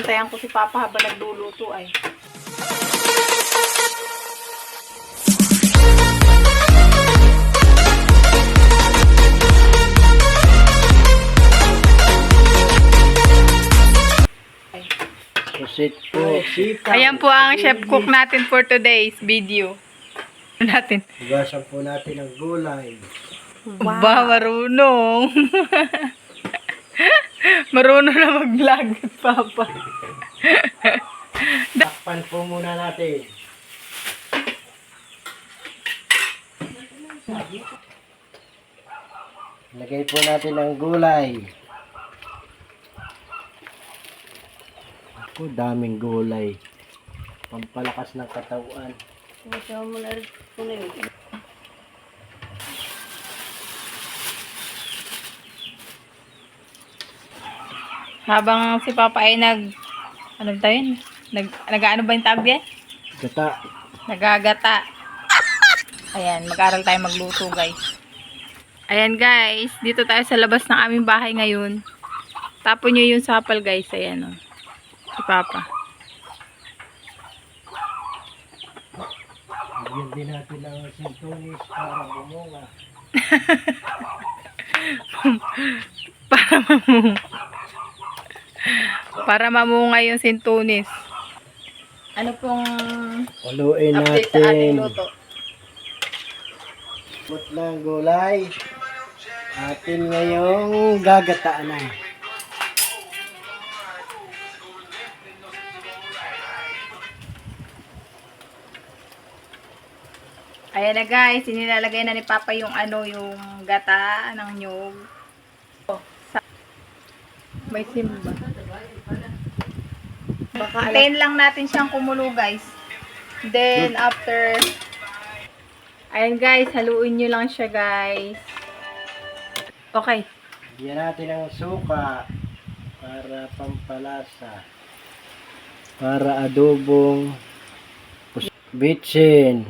binabantayan ko si Papa habang nagluluto ay. Pusit po. Ayan po ang chef cook natin for today's video. Natin. Hugasan po natin ang gulay. Wow. Ba, marunong. Marunong na mag-vlog, Papa. Takpan po muna natin. Lagay po natin ang gulay. Ako, daming gulay. Pampalakas ng katawan. Habang si Papa ay ano ba yun? Nag-ano ba yung tawag yan? Gata. Nagagata. Ayan, mag-aral tayo magluto, guys. Ayan, guys. Dito tayo sa labas ng aming bahay ngayon. Tapon nyo yung sapal, guys. Ayan, oh. Si Papa. Lagyan din natin ang sintonis para bumunga. Para mamunga yung sintunis. Ano pong Haluin update sa ating natin. luto? Put ng gulay. Atin ngayong gagataan na. Ayan na, guys, inilalagay na ni Papa yung yung gata ng nyug. May simba. Hintayin lang natin siyang kumulo, guys. Then, after, ayan, guys, haluin nyo lang siya, guys. Okay. Bigyan natin ng suka para pampalasa. Para adobong bitsin.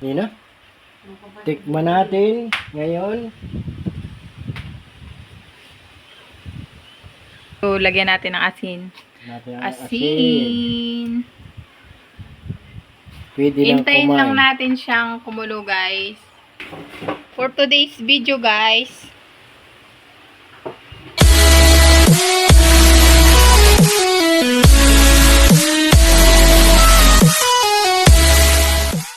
Yun na. Tikman natin ngayon. So, lagyan natin ng asin. Natin ang Asin. Pwede lang Hintayin lang kumain. natin siyang kumulo, guys. For today's video, guys,